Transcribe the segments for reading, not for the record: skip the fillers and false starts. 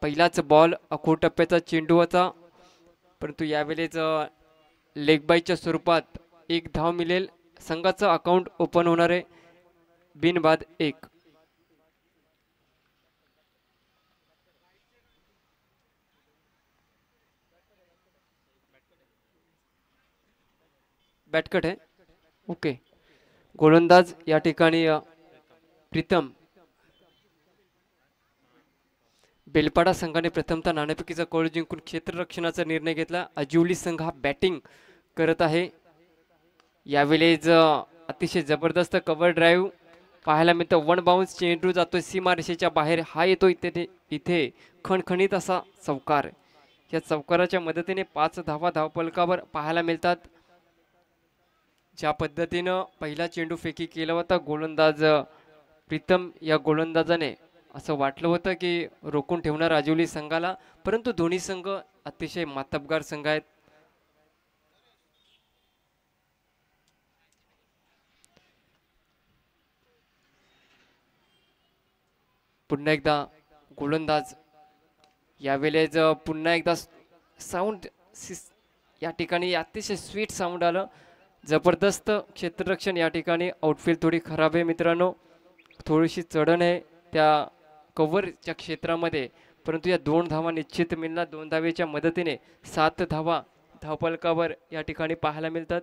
पहिलाच बॉल अखो टप्प्याचा चेंडू होता, परंतु यावेळेस लेग बायच्या स्वरूपात एक धाव मिळेल. संघाचं अकाउंट ओपन होणार आहे बिनबाद 1. बॅटकट आहे. ओके. गोलंदाज या ठिकाणी प्रीतम. बेलपाडा संघाने प्रथमतः नाणेफेकीचा कौल जिंकून क्षेत्ररक्षणाचा निर्णय घेतला. अजिवली संघ हा बॅटिंग करत आहे. यावेळेस अतिशय जबरदस्त कव्हर ड्राईव्ह पाहायला मिळतं. वन बाउन्स चेंडू जातोय सीमारेषेच्या बाहेर. हा येतो इथे खणखणीत असा चौकार. या चौकाराच्या मदतीने 5 धावा धावफलकावर पाहायला मिळतात. ज्या पद्धतीनं पहिला चेंडू फेकी केला होता गोलंदाज प्रीतम या गोलंदाजाने, असं वाटलं होतं की रोखून ठेवणार राजिवली संघाला, परंतु दोन्ही संघ अतिशय मातबगार संघ आहेत. पुन्हा एकदा गोलंदाज. यावेळेस पुन्हा एकदा साऊंड या ठिकाणी अतिशय स्वीट साऊंड आलं. जबरदस्त क्षेत्ररक्षण या ठिकाणी. आउटफील्ड थोडी खराब आहे मित्रांनो, थोडीशी चढण आहे त्या कव्हरच्या क्षेत्रामध्ये, परंतु या 2 धावा निश्चित मिळणार. 2 धावेच्या मदतीने 7 धावा धावफलकावर या ठिकाणी पाहायला मिळतात.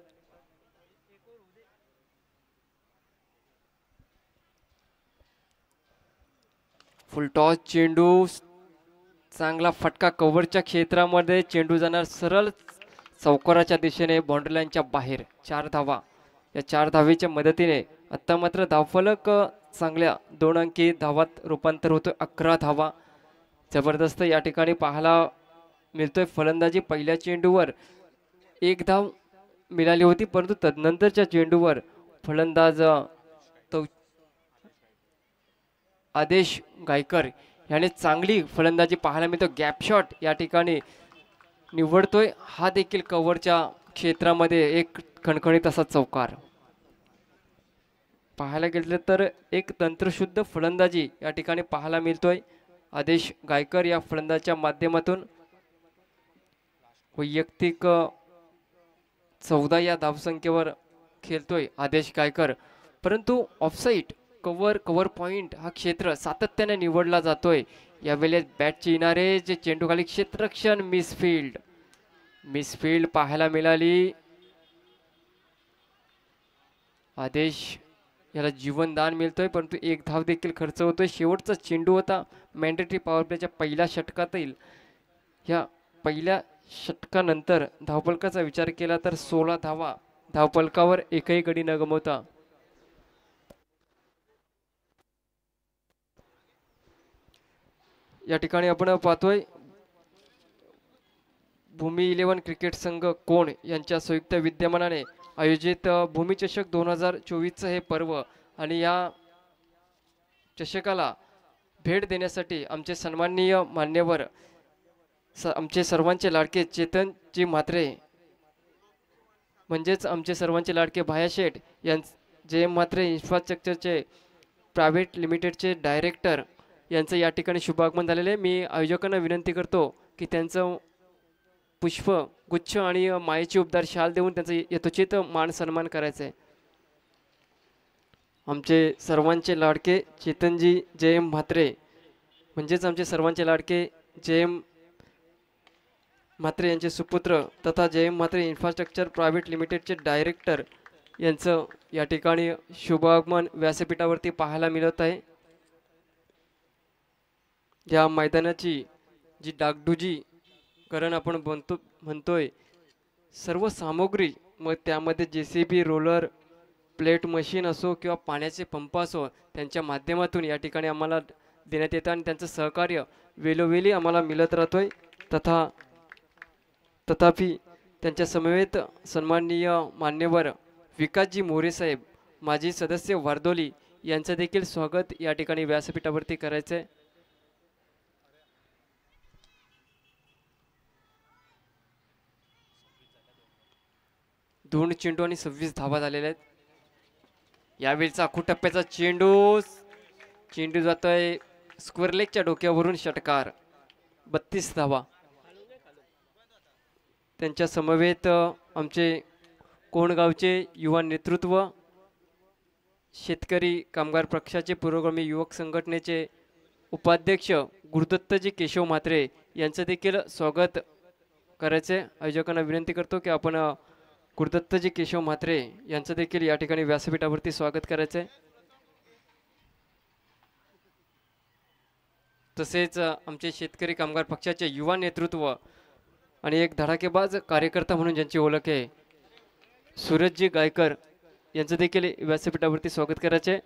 फुलटॉस चेंडू, चांगला फटका कव्हरच्या क्षेत्रामध्ये. चेंडू जाणार सरळ चौकाराच्या दिशेने बाउंड्री लाईनच्या बाहेर. 4 धावा. या 4 धावेच्या मदतीने आता मात्र धावफलक चांगल्या 2 अंकी धावात रूपांतर होतोय. 11 धावा. जबरदस्त या ठिकाणी पाहायला मिळतोय. फलंदाजी पहिल्या चेंडूवर 1 धाव मिळाली होती, परंतु तदनंतरच्या चेंडूवर फलंदाज आदेश गायकर याने चांगली फलंदाजी पाहायला मिळतो. गॅप शॉट या ठिकाणी निवडतोय. हा देखील कव्हरच्या क्षेत्रामध्ये एक खणखणीत असा चौकार. पाहायला गेलं तर एक तंत्रशुद्ध फलंदाजी या ठिकाणी पाहायला मिळतोय. आदेश गायकर या फलंदाजाच्या माध्यमातून वैयक्तिक 14 या धावसंख्येवर खेळतोय आदेश गायकर, परंतु ऑफसाईड कव्हर पॉइंट हा क्षेत्र सातत्याने निवडला जातोय. यावेळेस बॅटचे येणारे जे चेंडू खाली क्षेत्ररक्षण मिसफील्ड पाहायला मिळाली. आदेश याला जीवनदान मिळतोय, परंतु 1 धाव देखील खर्च होतोय. शेवटचा चेंडू होता मॅन्डेटरी पॉवर प्लेच्या पहिल्या षटकातील. या पहिल्या षटकानंतर धावफलकाचा विचार केला तर 16 धावा धावफलकावर एकही गडी न गमावता. या ठिकाणी आपण पाहतोय भूमी 11 क्रिकेट संघ कोण यांच्या संयुक्त विद्यमानाने आयोजित भूमी चषक 2024 हे पर्व, आणि या चषकाला भेट देण्यासाठी आमचे सन्माननीय मान्यवर आमचे सर्वांचे लाडके चेतनजी म्हात्रे, म्हणजेच आमचे सर्वांचे लाडके भाया शेठ जे म्हात्रे इन्फ्रास्ट्रक्चरचे प्रायव्हेट लिमिटेडचे डायरेक्टर यांचं या ठिकाणी शुभागमन झालेले. मी आयोजकांना विनंती करतो की त्यांचं पुष्प गुच्छ आणि मायेची उबदार शाल देऊन त्यांचा यथोचित मान सन्मान करायचा आहे. आमचे सर्वांचे लाडके चेतनजी JM म्हात्रे, म्हणजेच आमचे सर्वांचे लाडके JM म्हात्रे यांचे सुपुत्र तथा JM म्हात्रे इन्फ्रास्ट्रक्चर प्रायव्हेट लिमिटेडचे डायरेक्टर यांचं या ठिकाणी शुभागमन व्यासपीठावरती पाहायला मिळत आहे. या मैदानाची जी डागडुजी करण आपण म्हणतोय, सर्व सामग्री, मग त्यामध्ये JCB रोलर प्लेट मशीन असो किंवा पाण्याचे पंप असो, त्यांच्या माध्यमातून या ठिकाणी आम्हाला देण्यात येतं आणि त्यांचं सहकार्य वेळोवेळी आम्हाला मिळत राहतोय. तथापि त्यांच्या समवेत सन्माननीय मान्यवर विकासजी मोरे साहेब, माजी सदस्य वारदोली, यांचं देखील स्वागत या ठिकाणी व्यासपीठावरती करायचं आहे. दोन चेंडू आणि 26 धावा झालेल्या आहेत. यावेळीचा आखू टप्प्याचा चेंडू जातोय स्क्वेअर लेगच्या डोक्यावरून षटकार. 32 धावा. त्यांच्या समवेत आमचे कोणगावचे युवा नेतृत्व, शेतकरी कामगार पक्षाचे पुरोगामी युवक संघटनेचे उपाध्यक्ष गुरुदत्तजी केशव म्हात्रे यांचं देखील स्वागत करायचे. आयोजकांना विनंती करतो की आपण गुरुदत्तजी केशव म्हात्रे यांचं देखील या ठिकाणी व्यासपीठावरती स्वागत करायचं आहे. तसेच आमचे शेतकरी कामगार पक्षाचे युवा नेतृत्व आणि एक धडाकेबाज कार्यकर्ता म्हणून ज्यांची ओळख आहे सूरजजी गायकर यांचं देखील व्यासपीठावरती स्वागत करायचे.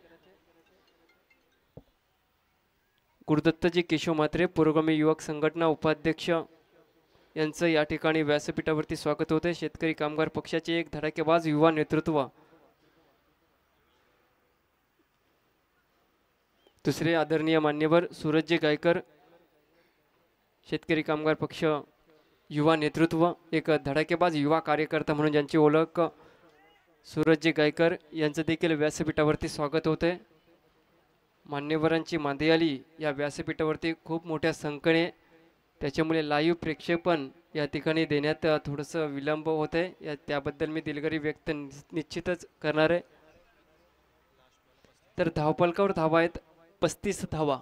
गुरुदत्तजी केशव म्हात्रे पुरोगामी युवक संघटना उपाध्यक्ष यांचं या ठिकाणी व्यासपीठावरती स्वागत होते. शेतकरी कामगार पक्षाचे एक धडाकेबाज युवा नेतृत्व. दुसरे आदरणीय मान्यवर सूरजजी गायकर, शेतकरी कामगार पक्ष युवा नेतृत्व, एक धडाकेबाज युवा कार्यकर्ता म्हणून ज्यांची ओळख सूरजजी गायकर यांचं देखील व्यासपीठावरती स्वागत होते. मान्यवरांची मांदी आली या व्यासपीठावरती खूप मोठ्या संख्येने, त्याच्यामुळे लाईव्ह प्रेक्षेपण या ठिकाणी देण्यात थोडंसं विलंब होत आहे. त्याबद्दल मी दिलगिरी व्यक्त निश्चितच करणार आहे. तर धावपलकावर धावा आहेत 35 धावा.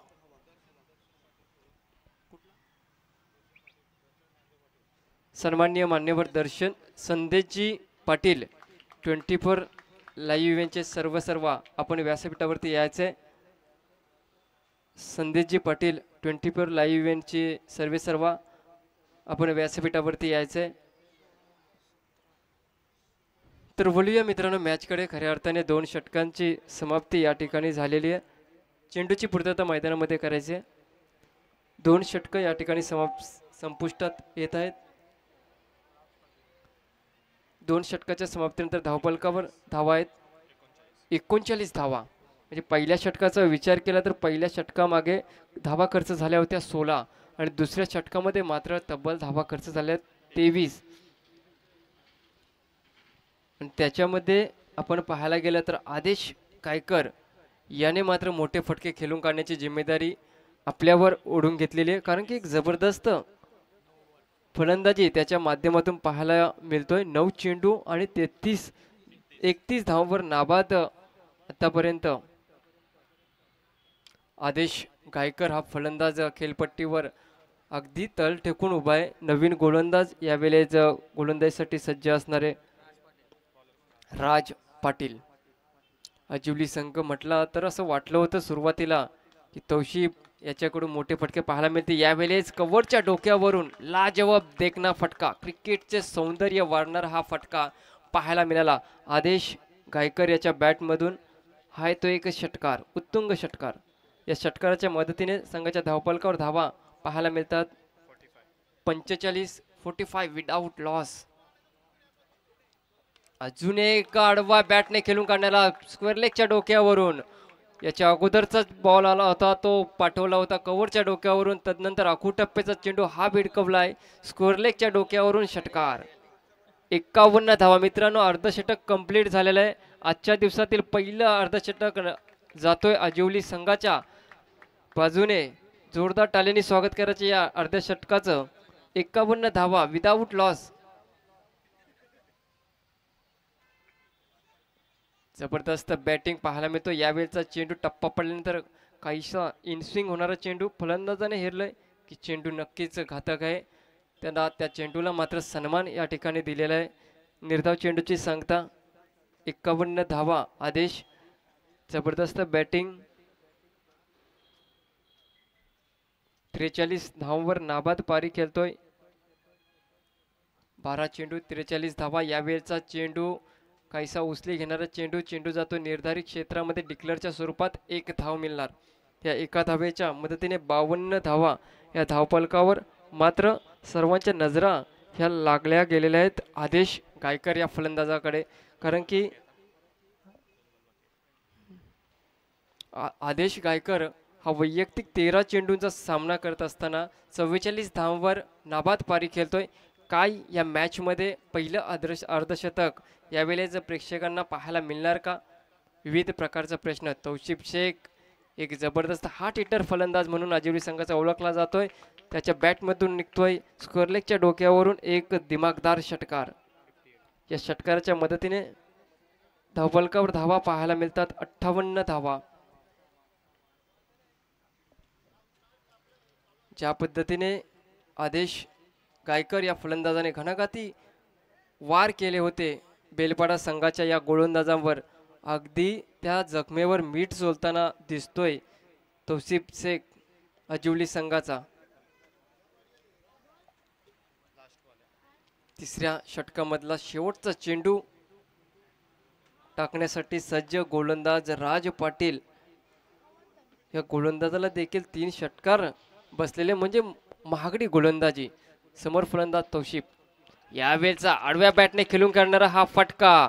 सन्माननीय मान्यवर दर्शन संदेशजी पाटील 24 लाईव्ह इव्हेंटचे सर्व आपण व्यासपीठावरती यायचे. संदेशजी पाटील 24 लाईव्ह इव्हेंटचे सर्व आपण व्यासपीठावरती यायचे. तर बोलूया मित्रांनो मॅचकडे. खऱ्या अर्थाने 2 षटकांची समाप्ती या ठिकाणी झालेली आहे. चेंडूची पूर्तता मैदानामध्ये करायची आहे. 2 षटक या ठिकाणी संपुष्टात येत आहेत. 2 षटकाच्या समाप्तीनंतर धावपलकावर धावा आहेत 39 धावा. म्हणजे पहिल्या षटकाचा विचार केला तर पहिल्या षटकामागे धावा खर्च झाल्या होत्या 16 आणि दुसऱ्या षटकामध्ये मात्र तब्बल धावा खर्च झाल्या 23. आणि त्याच्यामध्ये आपण पाहायला गेलं तर आदेश गायकर याने मात्र मोठे फटके खेळून काढण्याची जिम्मेदारी आपल्यावर ओढून घेतलेली आहे. कारण की एक जबरदस्त फलंदाजी त्याच्या माध्यमातून पाहायला मिळतोय. 9 चेंडू आणि 31 धावांवर नाबाद आतापर्यंत आदेश गायकर हा फलंदाज खेळपट्टीवर अगदी तळ ठेकून उभा आहे. नवीन गोलंदाज यावेळेस गोलंदाजीसाठी सज्ज असणारे राज पाटील. अजिवली संघ म्हटला तर असं वाटलं होतं सुरुवातीला की तौशिफ याच्याकडून मोठे फटके पाहायला मिळते. यावेळेस कव्हरच्या डोक्यावरून लाजवाब देखना फटका, क्रिकेटचे सौंदर्य वाढणारा हा फटका पाहायला मिळाला आदेश गायकर याच्या बॅटमधून. हा तो एक षटकार, उत्तुंग षटकार. या षटकाराच्या मदतीने संघाच्या धावपलकावर धावा पाहायला मिळतात 45 विदाउट लॉस. अजून एक आडवा बॅटने खेळून काढण्याला स्क्वेअर लेगच्या डोक्यावरून. याच्या अगोदरचाच बॉल आला होता तो पाठवला होता कव्हरच्या डोक्यावरून. तदनंतर आखूटप्प्याचा चेंडू हा भिडकवलाय स्क्वेअर लेगच्या डोक्यावरून. षटकार 51 धावा. मित्रांनो अर्धषटक कंप्लीट झालेलं आहे. आजच्या दिवसातील पहिलं अर्धषटक जातोय आजिवली संघाच्या बाजूने. जोरदार टाळ्यांनी स्वागत करायचे या अर्धषटकाचं. 51 धावा विदाउट लॉस. जबरदस्त बॅटिंग पाहायला मिळतो. यावेळेचा चेंडू टप्पा पडल्यानंतर काहीसा इनस्विंग होणारा चेंडू फलंदाजाने हेरलाय की चेंडू नक्कीच घातक आहे. त्यांना त्या चेंडूला मात्र सन्मान या ठिकाणी दिलेला आहे. निर्धाव चेंडूची सांगता 51 धावा. आदेश जबरदस्त बॅटिंग. 43 धावांवर नाबाद पारी खेळतोय. 12 चेंडू 43 धावा. यावेळेचा चेंडू काहीसा उचली घेणारा चेंडू जातो निर्धारित क्षेत्रामध्ये. डिक्लेअरच्या स्वरूपात 1 धाव मिळणार. या एका धावेच्या मदतीने 52 धावा या धावपलकावर. मात्र सर्वांच्या नजरा ह्या लागल्या गेलेल्या आहेत आदेश गायकर या फलंदाजाकडे. कारण की आदेश गायकर हा वैयक्तिक 13 चेंडूंचा सामना करत असताना 44 धावांवर नाबाद पारी खेळतोय. काय या मॅचमध्ये पहिलं अर्धशतक यावेळेस प्रेक्षकांना पाहायला मिळणार का? विविध प्रकारचा प्रश्न. तौशिफ शेख एक जबरदस्त हार्ट हिटर फलंदाज म्हणून आजिवली संघाचा ओळखला जातोय. त्याच्या बॅटमधून निघतोय स्कोरलेगच्या डोक्यावरून एक दिमागदार षटकार. या षटकाराच्या मदतीने धावफलकावर धावा पाहायला मिळतात 58 धावा. ज्या पद्धतीने आदेश गायकर या फलंदाजाने घणाघाती वार केले होते बेलपाडा संघाच्या या गोलंदाजांवर, अगदी त्या जखमेवर मीठ चोलताना दिसतोय तौसिफ शेख आजिवली संघाचा. तिसऱ्या षटकामधला शेवटचा चेंडू टाकण्यासाठी सज्ज गोलंदाज राज पाटील. या गोलंदाजाला देखील 3 षटकार बसलेले म्हणजे महागडी गोलंदाजी. समोर फलंदाज तौसिफ. यावेळचा आडव्या बॅटने खेळून काढणारा हा फटका.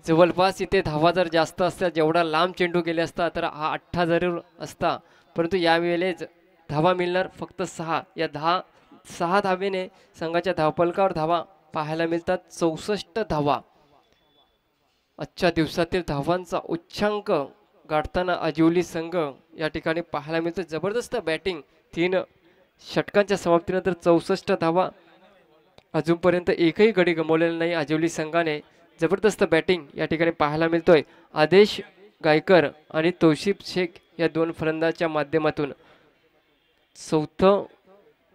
जवळपास इथे धावा जर जास्त असता, जेवढा लांब चेंडू गेले असता तर हा 8 जरूर असता, परंतु यावेळेस धावा मिळणार फक्त 6. या 6 धावेने संघाच्या धावफलकावर धावा पाहायला मिळतात 64 धावा. आजच्या दिवसातील धावांचा उच्चांक गाठताना आजिवली संघ या ठिकाणी पाहायला मिळतो. जबरदस्त बॅटिंग. 3 षटकांच्या समाप्तीनंतर 64 धावा. अजूनपर्यंत एकही गडी गमावलेला नाही आजिवली संघाने. जबरदस्त बॅटिंग या ठिकाणी पाहायला मिळतोय. आदेश गायकर आणि तौसिफ शेख या 2 फलंदाजाच्या माध्यमातून. चौथं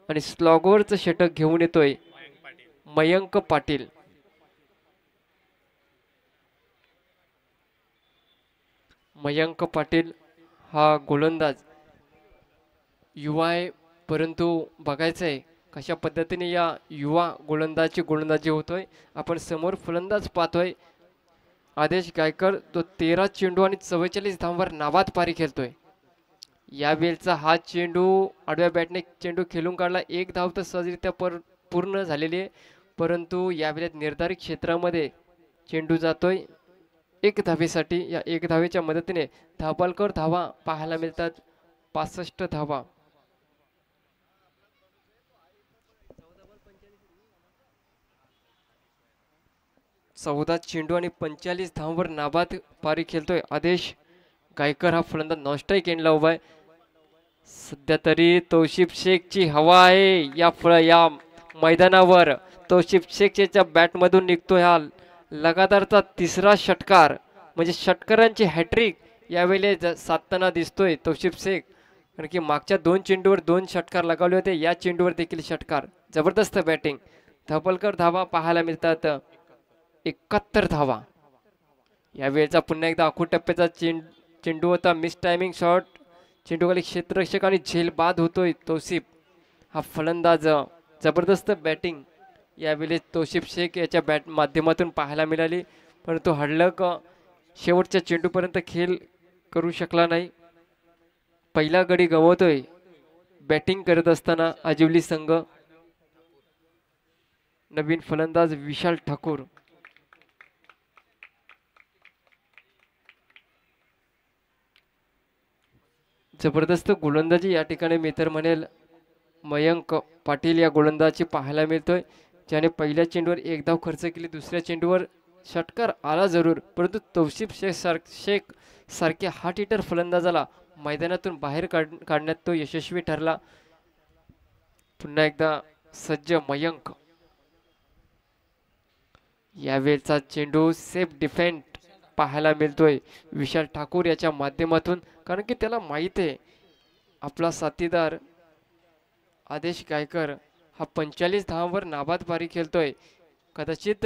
आणि स्लॉगवरचं षटक घेऊन येतोय मयंक पाटील. मयंक पाटील हा गोलंदाज युवा आहे, परंतु बघायचंय कशा पद्धतीने या युवा गोलंदाजी होतोय. आपण समोर फलंदाज पाहतोय आदेश गायकर, तो 13 चेंडू आणि 44 धावांवर नाबाद पारी खेळतोय. यावेळचा हा चेंडू आडव्या बॅटने चेंडू खेळून काढला. 1 धाव तर सहजरित्या पूर्ण झालेली आहे, परंतु यावेळेस निर्धारित क्षेत्रामध्ये चेंडू जातोय 1 धावेसाठी. या 1 धावेच्या मदतीने धावफलकावर धावा पाहायला मिळतात 65 धावा. 14 चेंडू आणि 45 धावांवर नाबाद पारी खेळतोय आदेश गायकर. हा फलंदाज नॉनस्ट्राईक एंडला उभा आहे. सध्या तरी तौसिफ शेखची हवा आहे या मैदानावर. तौसिफ शेखच्या बॅटमधून निघतोय हा लगातारचा 3रा षटकार, म्हणजे षटकारांची हॅट्रिक यावेळेला साधताना दिसतोय तौसिफ शेख. कारण की मागच्या 2 चेंडूवर 2 षटकार लगावले होते, या चेंडूवर देखील षटकार. जबरदस्त बॅटिंग. धावफलकावर धावा पाहायला मिळतात 71 धावा. यावेळेचा पुन्हा एकदा आखूड टप्प्याचा चेंडू होता. Miss timing shot. चेंडूखाली क्षेत्ररक्षक आणि झेल बाद होतोय तौसिफ हा फलंदाज. जबरदस्त बॅटिंग यावेळेस तौसिफ शेख याच्या बॅट माध्यमातून पाहायला मिळाली, परंतु हडलक शेवटच्या चेंडूपर्यंत खेळ करू शकला नाही. पहिला गडी गमावतोय बॅटिंग करत असताना आजिवली संघ. नवीन फलंदाज विशाल ठाकूर. जबरदस्त गोलंदाजी या ठिकाणी मी तर म्हणेल मयंक पाटील या गोलंदाजी पाहायला मिळतोय, ज्याने पहिल्या चेंडूवर 1 धाव खर्च केली. दुसऱ्या चेंडूवर षटकार आला जरूर, परंतु तौसिफ शेख सारख्या हार्ट हिटर फलंदाजाला मैदानातून बाहेर काढण्यात तो यशस्वी ठरला. पुन्हा एकदा सज्ज मयंक. यावेळचा चेंडू सेफ डिफेंड पाहायला मिळतोय विशाल ठाकूर याच्या माध्यमातून, कारण की त्याला माहित आहे आपला साथीदार आदेश गायकर हा 45 धावांवर नाबाद पारी खेळतोय. कदाचित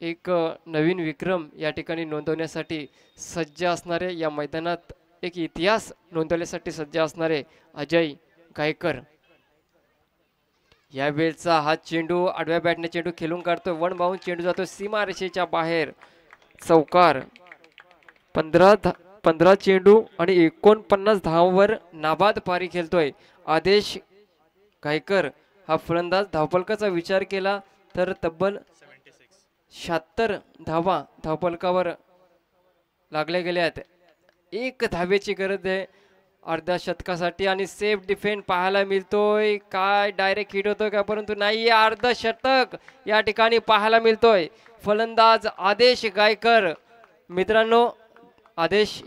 एक नवीन विक्रम या ठिकाणी नोंदवण्यासाठी सज्ज असणारे, या मैदानात एक इतिहास नोंदवण्यासाठी सज्ज असणारे अजय गायकर. यावेळचा हा चेंडू आडव्या बॅटने चेंडू खेळून काढतो. 1 बाउंड चेंडू जातो सीमारेषेच्या बाहेर. चौकार. 15 चेंडू आणि 49 धावांवर नाबाद पारी खेळतोय आदेश गायकर हा फलंदाज. धावफलकाचा विचार केला तर तब्बल 76 धावा धावफलकावर लागल्या गेल्या आहेत. 1 धावेची गरज आहे अर्ध्या शतकासाठी आणि सेफ डिफेंड पाहायला मिळतोय. काय डायरेक्ट हिट होतोय का, परंतु नाही, अर्ध शतक या ठिकाणी पाहायला मिळतोय. फलंदाज आदेश गायकर. मित्रांनो, आदेश